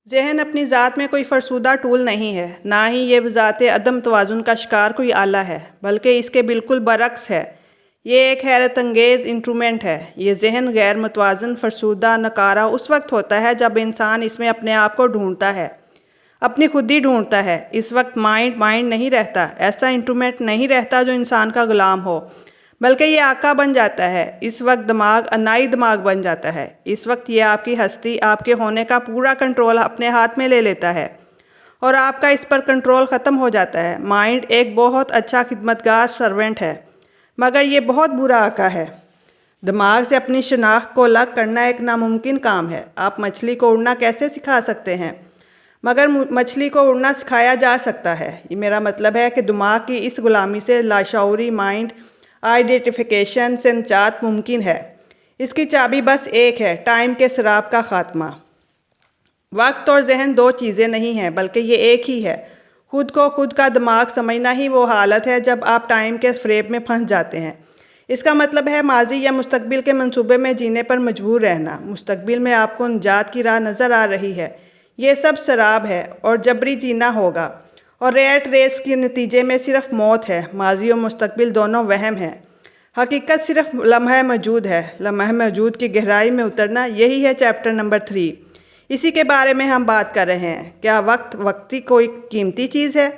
ذہن اپنی ذات میں کوئی فرسودہ ٹول نہیں ہے، نہ ہی یہ بذات عدم توازن کا شکار کوئی آلہ ہے، بلکہ اس کے بالکل برعکس ہے۔ یہ ایک حیرت انگیز انسٹرومنٹ ہے۔ یہ ذہن غیر متوازن، فرسودہ، نکارہ اس وقت ہوتا ہے جب انسان اس میں اپنے آپ کو ڈھونڈتا ہے، اپنی خودی ڈھونڈتا ہے۔ اس وقت مائنڈ نہیں رہتا، ایسا انسٹرومنٹ نہیں رہتا جو انسان کا غلام ہو، بلکہ یہ آقا بن جاتا ہے۔ اس وقت دماغ انائی دماغ بن جاتا ہے۔ اس وقت یہ آپ کی ہستی، آپ کے ہونے کا پورا کنٹرول اپنے ہاتھ میں لے لیتا ہے اور آپ کا اس پر کنٹرول ختم ہو جاتا ہے۔ مائنڈ ایک بہت اچھا خدمتگار سرونٹ ہے، مگر یہ بہت برا آقا ہے۔ دماغ سے اپنی شناخت کو الگ کرنا ایک ناممکن کام ہے۔ آپ مچھلی کو اڑنا کیسے سکھا سکتے ہیں؟ مگر مچھلی کو اڑنا سکھایا جا سکتا ہے۔ یہ میرا مطلب ہے کہ دماغ کی اس غلامی سے لاشعوری مائنڈ آئیڈینٹیفیکیشن سے نجات ممکن ہے۔ اس کی چابی بس ایک ہے، ٹائم کے سراب کا خاتمہ۔ وقت اور ذہن دو چیزیں نہیں ہیں، بلکہ یہ ایک ہی ہے۔ خود کو خود کا دماغ سمجھنا ہی وہ حالت ہے جب آپ ٹائم کے فریب میں پھنس جاتے ہیں۔ اس کا مطلب ہے ماضی یا مستقبل کے منصوبے میں جینے پر مجبور رہنا۔ مستقبل میں آپ کو نجات کی راہ نظر آ رہی ہے، یہ سب سراب ہے اور جبری جینا ہوگا، اور ریٹ ریس کے نتیجے میں صرف موت ہے۔ ماضی اور مستقبل دونوں وہم ہیں، حقیقت صرف لمحہ موجود ہے۔ لمحہ موجود کی گہرائی میں اترنا، یہی ہے چیپٹر نمبر 3۔ اسی کے بارے میں ہم بات کر رہے ہیں۔ کیا وقتی کوئی قیمتی چیز ہے؟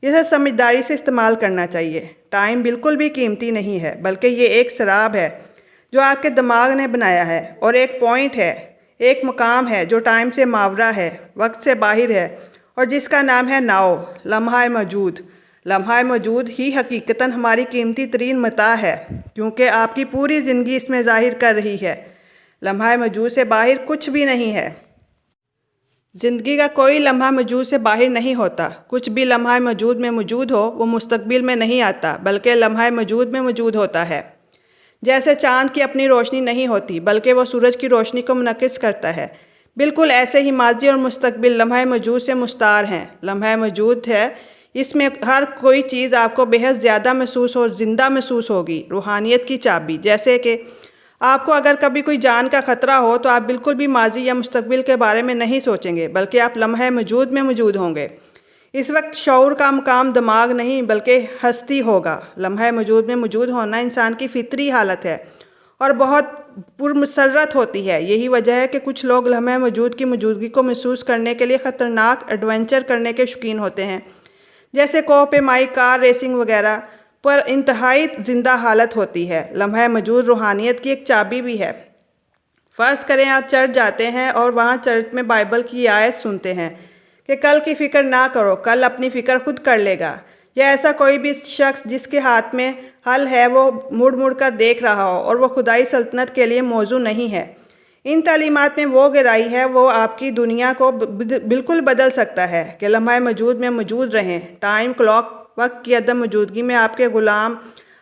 اسے سمجھداری سے استعمال کرنا چاہیے۔ ٹائم بالکل بھی قیمتی نہیں ہے، بلکہ یہ ایک سراب ہے جو آپ کے دماغ نے بنایا ہے، اور ایک پوائنٹ ہے، ایک مقام ہے جو ٹائم سے ماورا ہے، وقت سے باہر ہے، اور جس کا نام ہے ناؤ، لمحہ موجود۔ لمحہ موجود ہی حقیقتاً ہماری قیمتی ترین متاع ہے، کیونکہ آپ کی پوری زندگی اس میں ظاہر کر رہی ہے۔ لمحہ موجود سے باہر کچھ بھی نہیں ہے۔ زندگی کا کوئی لمحہ موجود سے باہر نہیں ہوتا۔ کچھ بھی لمحہ موجود میں موجود ہو، وہ مستقبل میں نہیں آتا، بلکہ لمحہ موجود میں موجود ہوتا ہے۔ جیسے چاند کی اپنی روشنی نہیں ہوتی، بلکہ وہ سورج کی روشنی کو منعکس کرتا ہے، بالکل ایسے ہی ماضی اور مستقبل لمحہ موجود سے مستعار ہیں۔ لمحہ موجود ہے، اس میں ہر کوئی چیز آپ کو بے حد زیادہ محسوس اور زندہ محسوس ہوگی۔ روحانیت کی چابی، جیسے کہ آپ کو اگر کبھی کوئی جان کا خطرہ ہو تو آپ بالکل بھی ماضی یا مستقبل کے بارے میں نہیں سوچیں گے، بلکہ آپ لمحہ موجود میں موجود ہوں گے۔ اس وقت شعور کا مقام دماغ نہیں، بلکہ ہستی ہوگا۔ لمحہ موجود میں موجود ہونا انسان کی فطری حالت ہے اور بہت پرمسرت ہوتی ہے۔ یہی وجہ ہے کہ کچھ لوگ لمحہ موجود کی موجودگی کو محسوس کرنے کے لیے خطرناک ایڈونچر کرنے کے شوقین ہوتے ہیں، جیسے کوہ پیمائی، کار ریسنگ وغیرہ، پر انتہائی زندہ حالت ہوتی ہے۔ لمحہ موجود روحانیت کی ایک چابی بھی ہے۔ فرض کریں آپ چرچ جاتے ہیں اور وہاں چرچ میں بائبل کی آیت سنتے ہیں کہ کل کی فکر نہ کرو، کل اپنی فکر خود کر لے گا، یا ایسا کوئی بھی شخص جس کے ہاتھ میں حل ہے وہ مڑ کر دیکھ رہا ہو اور وہ خدائی سلطنت کے لیے موزوں نہیں ہے۔ ان تعلیمات میں وہ گہرائی ہے، وہ آپ کی دنیا کو بالکل بدل سکتا ہے کہ لمحہ موجود میں موجود رہیں۔ ٹائم کلاک، وقت کی عدم موجودگی میں آپ کے غلام،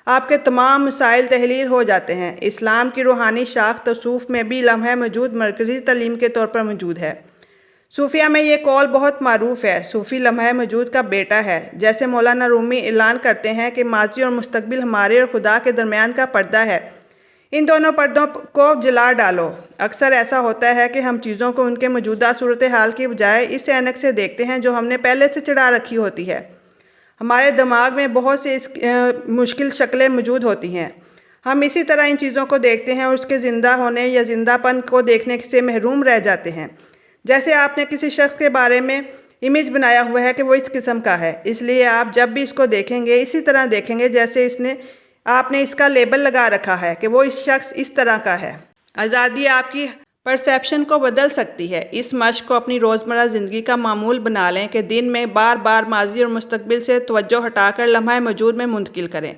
آپ کے تمام مسائل تحلیل ہو جاتے ہیں۔ اسلام کی روحانی شاخ تصوف میں بھی لمحہ موجود مرکزی تعلیم کے طور پر موجود ہے۔ صوفیہ میں یہ قول بہت معروف ہے، صوفی لمحہ موجود کا بیٹا ہے۔ جیسے مولانا رومی اعلان کرتے ہیں کہ ماضی اور مستقبل ہمارے اور خدا کے درمیان کا پردہ ہے، ان دونوں پردوں کو جلا ڈالو۔ اکثر ایسا ہوتا ہے کہ ہم چیزوں کو ان کے موجودہ صورتحال کی بجائے اس اینک سے دیکھتے ہیں جو ہم نے پہلے سے چڑھا رکھی ہوتی ہے۔ ہمارے دماغ میں بہت سی مشکل شکلیں موجود ہوتی ہیں، ہم اسی طرح ان چیزوں کو دیکھتے ہیں اور اس کے زندہ ہونے یا زندہ پن کو دیکھنے سے محروم رہ جاتے ہیں۔ جیسے آپ نے کسی شخص کے بارے میں امیج بنایا ہوا ہے کہ وہ اس قسم کا ہے، اس لیے آپ جب بھی اس کو دیکھیں گے اسی طرح دیکھیں گے جیسے آپ نے اس کا لیبل لگا رکھا ہے کہ وہ اس شخص اس طرح کا ہے۔ آزادی آپ کی پرسیپشن کو بدل سکتی ہے۔ اس مشق کو اپنی روزمرہ زندگی کا معمول بنا لیں کہ دن میں بار بار ماضی اور مستقبل سے توجہ ہٹا کر لمحہ موجود میں منتقل کریں۔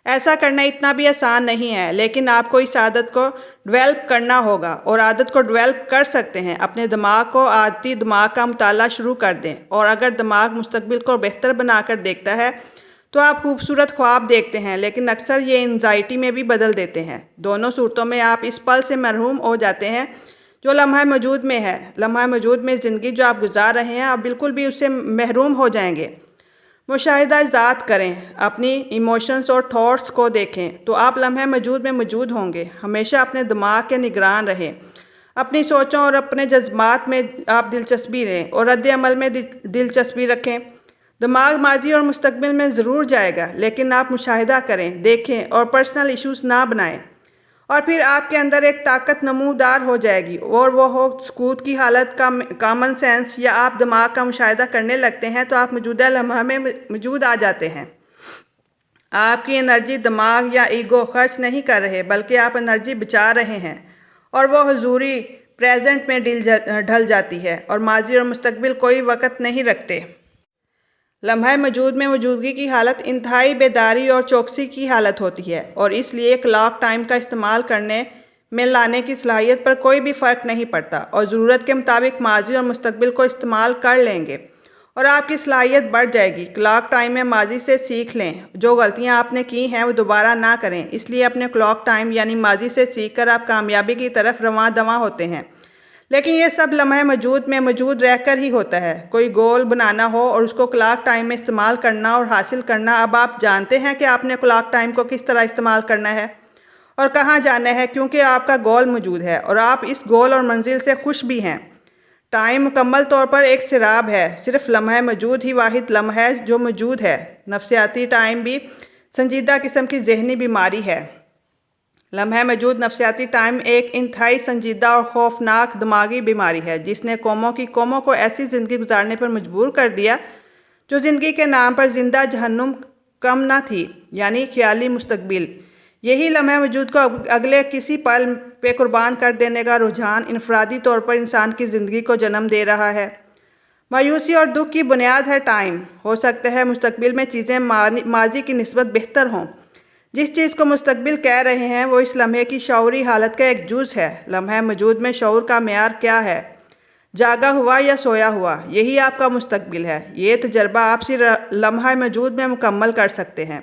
ایسا کرنا اتنا بھی آسان نہیں ہے، لیکن آپ کو اس عادت کو ڈیولپ کرنا ہوگا، اور عادت کو ڈیولپ کر سکتے ہیں۔ اپنے دماغ کو عادتی دماغ کا مطالعہ شروع کر دیں، اور اگر دماغ مستقبل کو بہتر بنا کر دیکھتا ہے تو آپ خوبصورت خواب دیکھتے ہیں، لیکن اکثر یہ انزائٹی میں بھی بدل دیتے ہیں۔ دونوں صورتوں میں آپ اس پل سے محروم ہو جاتے ہیں جو لمحہ موجود میں ہے۔ لمحہ موجود میں زندگی جو آپ گزار رہے ہیں، آپ بالکل بھی اس سے محروم ہو جائیں گے۔ مشاہدہ ذات کریں، اپنی ایموشنز اور تھاٹس کو دیکھیں تو آپ لمحہ موجود میں موجود ہوں گے۔ ہمیشہ اپنے دماغ کے نگران رہیں۔ اپنی سوچوں اور اپنے جذبات میں آپ دلچسپی لیں اور رد عمل میں دلچسپی رکھیں۔ دماغ ماضی اور مستقبل میں ضرور جائے گا، لیکن آپ مشاہدہ کریں، دیکھیں اور پرسنل ایشوز نہ بنائیں، اور پھر آپ کے اندر ایک طاقت نمودار ہو جائے گی، اور وہ ہو سکوت کی حالت کا کامن سینس، یا آپ دماغ کا مشاہدہ کرنے لگتے ہیں تو آپ موجودہ لمحہ میں موجود آ جاتے ہیں۔ آپ کی انرجی دماغ یا ایگو خرچ نہیں کر رہے، بلکہ آپ انرجی بچا رہے ہیں، اور وہ حضوری پریزنٹ میں ڈھل جاتی ہے، اور ماضی اور مستقبل کوئی وقت نہیں رکھتے۔ لمحہ موجود میں موجودگی کی حالت انتہائی بیداری اور چوکسی کی حالت ہوتی ہے، اور اس لیے کلاک ٹائم کا استعمال کرنے میں لانے کی صلاحیت پر کوئی بھی فرق نہیں پڑتا، اور ضرورت کے مطابق ماضی اور مستقبل کو استعمال کر لیں گے اور آپ کی صلاحیت بڑھ جائے گی۔ کلاک ٹائم میں ماضی سے سیکھ لیں، جو غلطیاں آپ نے کی ہیں وہ دوبارہ نہ کریں، اس لیے اپنے کلاک ٹائم یعنی ماضی سے سیکھ کر آپ کامیابی کی طرف رواں دواں ہوتے ہیں۔ لیکن یہ سب لمحہ موجود میں موجود رہ کر ہی ہوتا ہے۔ کوئی گول بنانا ہو اور اس کو کلاک ٹائم میں استعمال کرنا اور حاصل کرنا، اب آپ جانتے ہیں کہ آپ نے کلاک ٹائم کو کس طرح استعمال کرنا ہے اور کہاں جانا ہے، کیونکہ آپ کا گول موجود ہے اور آپ اس گول اور منزل سے خوش بھی ہیں۔ ٹائم مکمل طور پر ایک سراب ہے، صرف لمحہ موجود ہی واحد لمحہ ہے جو موجود ہے۔ نفسیاتی ٹائم بھی سنجیدہ قسم کی ذہنی بیماری ہے۔ لمحہ موجود نفسیاتی ٹائم ایک انتہائی سنجیدہ اور خوفناک دماغی بیماری ہے، جس نے قوموں کو ایسی زندگی گزارنے پر مجبور کر دیا جو زندگی کے نام پر زندہ جہنم کم نہ تھی، یعنی خیالی مستقبل۔ یہی لمحہ موجود کو اگلے کسی پل پہ قربان کر دینے کا رجحان انفرادی طور پر انسان کی زندگی کو جنم دے رہا ہے۔ مایوسی اور دکھ کی بنیاد ہے ٹائم۔ ہو سکتا ہے مستقبل میں چیزیں ماضی کی نسبت بہتر ہوں۔ جس چیز کو مستقبل کہہ رہے ہیں وہ اس لمحے کی شعوری حالت کا ایک جز ہے۔ لمحہ موجود میں شعور کا معیار کیا ہے؟ جاگا ہوا یا سویا ہوا، یہی آپ کا مستقبل ہے۔ یہ تجربہ آپ صرف لمحہ موجود میں مکمل کر سکتے ہیں۔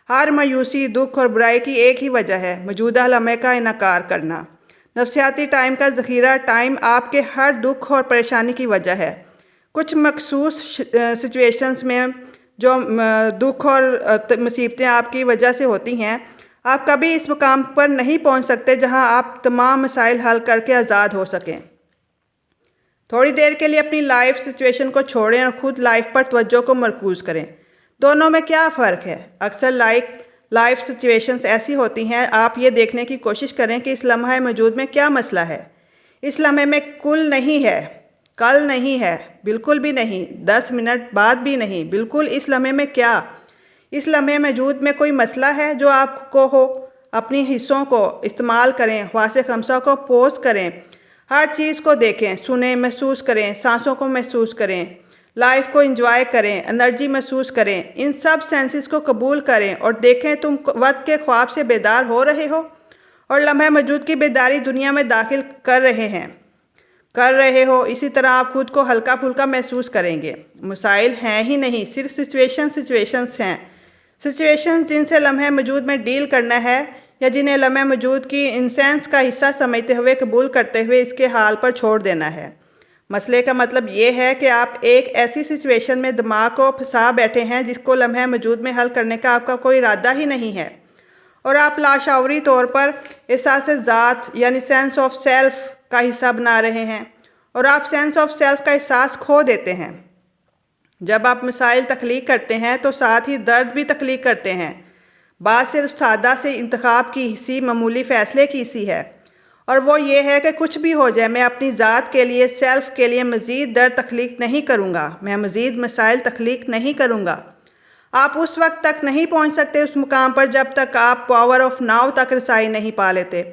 ہر مایوسی، دکھ اور برائی کی ایک ہی وجہ ہے، موجودہ لمحے کا انکار کرنا۔ نفسیاتی ٹائم کا ذخیرہ ٹائم آپ کے ہر دکھ اور پریشانی کی وجہ ہے۔ کچھ مخصوص سچویشنز میں جو دکھ اور مصیبتیں آپ کی وجہ سے ہوتی ہیں، آپ کبھی اس مقام پر نہیں پہنچ سکتے جہاں آپ تمام مسائل حل کر کے آزاد ہو سکیں۔ تھوڑی دیر کے لیے اپنی لائف سچویشن کو چھوڑیں اور خود لائف پر توجہ کو مرکوز کریں۔ دونوں میں کیا فرق ہے؟ اکثر لائف سچویشنز ایسی ہوتی ہیں، آپ یہ دیکھنے کی کوشش کریں کہ اس لمحہ موجود میں کیا مسئلہ ہے۔ اس لمحے میں کل نہیں ہے، کل نہیں ہے، بالکل بھی نہیں، 10 منٹ بعد بھی نہیں، بالکل اس لمحے میں کیا؟ اس لمحے موجود میں کوئی مسئلہ ہے جو آپ کو ہو؟ اپنی حصوں کو استعمال کریں، حواس خمسہ کو پوز کریں، ہر چیز کو دیکھیں، سنیں، محسوس کریں، سانسوں کو محسوس کریں، لائف کو انجوائے کریں، انرجی محسوس کریں، ان سب سینسز کو قبول کریں اور دیکھیں تم وقت کے خواب سے بیدار ہو رہے ہو اور لمحہ موجود کی بیداری دنیا میں داخل کر رہے ہو۔ اسی طرح آپ خود کو ہلکا پھلکا محسوس کریں گے۔ مسائل ہیں ہی نہیں، صرف سچویشنز ہیں، سچویشنز جن سے لمحہ موجود میں ڈیل کرنا ہے یا جنہیں لمحہ موجود کی انسینس کا حصہ سمجھتے ہوئے قبول کرتے ہوئے اس کے حال پر چھوڑ دینا ہے۔ مسئلے کا مطلب یہ ہے کہ آپ ایک ایسی سچویشن میں دماغ کو پھنسا بیٹھے ہیں جس کو لمحہ موجود میں حل کرنے کا آپ کا کوئی ارادہ ہی نہیں ہے، اور آپ لاشعوری طور پر احساس ذات یعنی سینس آف سیلف کا حصہ بنا رہے ہیں، اور آپ سینس آف سیلف کا احساس کھو دیتے ہیں۔ جب آپ مسائل تخلیق کرتے ہیں تو ساتھ ہی درد بھی تخلیق کرتے ہیں۔ بات صرف سادہ سے انتخاب کی سی معمولی فیصلے کی سی ہے، اور وہ یہ ہے کہ کچھ بھی ہو جائے میں اپنی ذات کے لیے، سیلف کے لیے مزید درد تخلیق نہیں کروں گا، میں مزید مسائل تخلیق نہیں کروں گا۔ آپ اس وقت تک نہیں پہنچ سکتے اس مقام پر جب تک آپ پاور آف ناؤ تک رسائی نہیں پا لیتے۔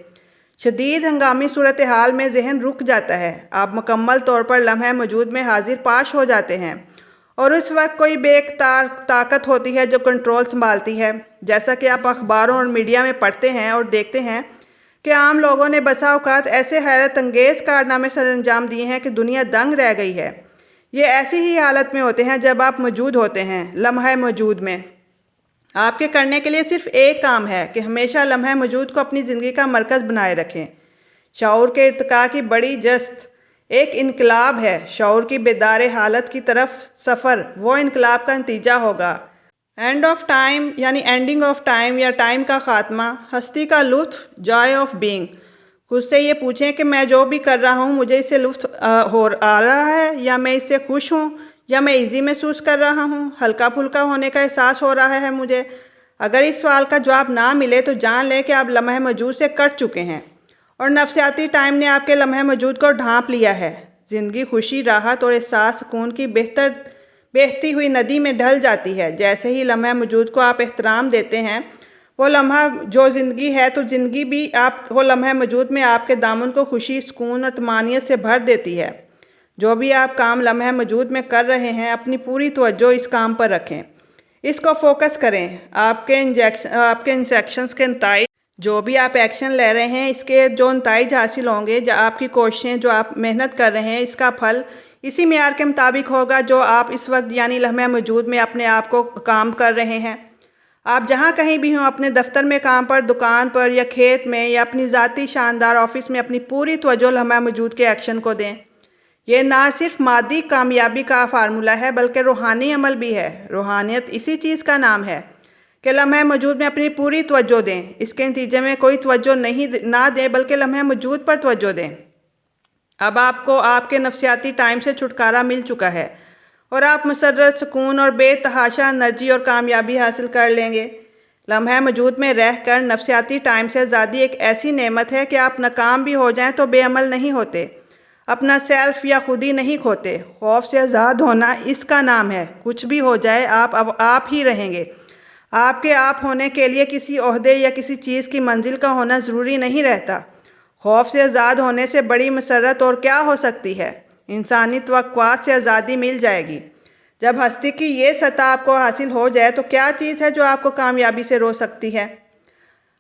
شدید ہنگامی صورتحال میں ذہن رک جاتا ہے، آپ مکمل طور پر لمحہ موجود میں حاضر پاش ہو جاتے ہیں، اور اس وقت کوئی بے اختیار طاقت ہوتی ہے جو کنٹرول سنبھالتی ہے۔ جیسا کہ آپ اخباروں اور میڈیا میں پڑھتے ہیں اور دیکھتے ہیں کہ عام لوگوں نے بسا اوقات ایسے حیرت انگیز کارنامے سر انجام دیے ہیں کہ دنیا دنگ رہ گئی ہے۔ یہ ایسی ہی حالت میں ہوتے ہیں جب آپ موجود ہوتے ہیں۔ لمحہ موجود میں آپ کے کرنے کے لیے صرف ایک کام ہے کہ ہمیشہ لمحہ موجود کو اپنی زندگی کا مرکز بنائے رکھیں۔ شعور کے ارتقاء کی بڑی جست ایک انقلاب ہے۔ شعور کی بیدار حالت کی طرف سفر وہ انقلاب کا نتیجہ ہوگا۔ اینڈ آف ٹائم یعنی اینڈنگ آف ٹائم یا ٹائم کا خاتمہ، ہستی کا لطف، جوائے آف بینگ، خود سے یہ پوچھیں کہ میں جو بھی کر رہا ہوں مجھے اس سے لطف آ رہا ہے، یا میں اس سے خوش ہوں، یا میں ایزی محسوس کر رہا ہوں، ہلکا پھلکا ہونے کا احساس ہو رہا ہے مجھے۔ اگر اس سوال کا جواب نہ ملے تو جان لیں کہ آپ لمحہ موجود سے کٹ چکے ہیں اور نفسیاتی ٹائم نے آپ کے لمحہ موجود کو ڈھانپ لیا ہے۔ زندگی خوشی، راحت اور احساس سکون کی بہتی ہوئی ندی میں ڈھل جاتی ہے۔ جیسے ہی لمحہ موجود کو آپ احترام دیتے ہیں، وہ لمحہ جو زندگی ہے تو زندگی بھی وہ لمحہ موجود میں آپ کے دامن کو خوشی، سکون اور طمانینت سے بھر دیتی ہے۔ جو بھی آپ کام لمحہ موجود میں کر رہے ہیں، اپنی پوری توجہ اس کام پر رکھیں، اس کو فوکس کریں۔ آپ کے انسٹرکشنز کے نتائج، جو بھی آپ ایکشن لے رہے ہیں، اس کے جو نتائج حاصل ہوں گے، جو آپ کی کوششیں، جو آپ محنت کر رہے ہیں، اس کا پھل اسی معیار کے مطابق ہوگا جو آپ اس وقت یعنی لمحہ موجود میں اپنے آپ کو کام کر رہے ہیں۔ آپ جہاں کہیں بھی ہوں، اپنے دفتر میں کام پر، دکان پر یا کھیت میں یا اپنی ذاتی شاندار آفس میں اپنی پوری توجہ لمحہ موجود کے ایکشن کو دیں۔ یہ نہ صرف مادی کامیابی کا فارمولہ ہے بلکہ روحانی عمل بھی ہے۔ روحانیت اسی چیز کا نام ہے کہ لمحہ موجود میں اپنی پوری توجہ دیں۔ اس کے نتیجے میں کوئی توجہ نہ دیں بلکہ لمحہ موجود پر توجہ دیں۔ اب آپ کو آپ کے نفسیاتی ٹائم سے چھٹکارا مل چکا ہے اور آپ مسرت، سکون اور بے تحاشا انرجی اور کامیابی حاصل کر لیں گے۔ لمحہ موجود میں رہ کر نفسیاتی ٹائم سے آزادی ایک ایسی نعمت ہے کہ آپ ناکام بھی ہو جائیں تو بے عمل نہیں ہوتے، اپنا سیلف یا خودی نہیں کھوتے۔ خوف سے آزاد ہونا اس کا نام ہے۔ کچھ بھی ہو جائے، آپ ہی رہیں گے۔ آپ کے آپ ہونے کے لیے کسی عہدے یا کسی چیز کی منزل کا ہونا ضروری نہیں رہتا۔ خوف سے آزاد ہونے سے بڑی مسرت اور کیا ہو سکتی ہے؟ انسانی توقعات سے آزادی مل جائے گی۔ جب ہستی کی یہ سطح آپ کو حاصل ہو جائے تو کیا چیز ہے جو آپ کو کامیابی سے روک سکتی ہے؟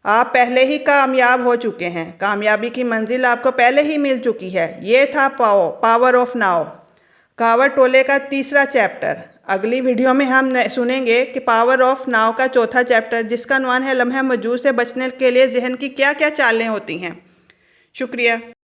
آپ پہلے ہی کامیاب ہو چکے ہیں۔ کامیابی کی منزل آپ کو پہلے ہی مل چکی ہے۔ یہ تھا پاور آف ناؤ، کہاوت ٹولے کا تیسرا چیپٹر۔ اگلی ویڈیو میں ہم سنیں گے کہ پاور آف ناؤ کا چوتھا چیپٹر، جس کا عنوان ہے لمحہ موجود سے بچنے کے لیے ذہن کی کیا کیا چالیں ہوتی ہیں۔ شکریہ۔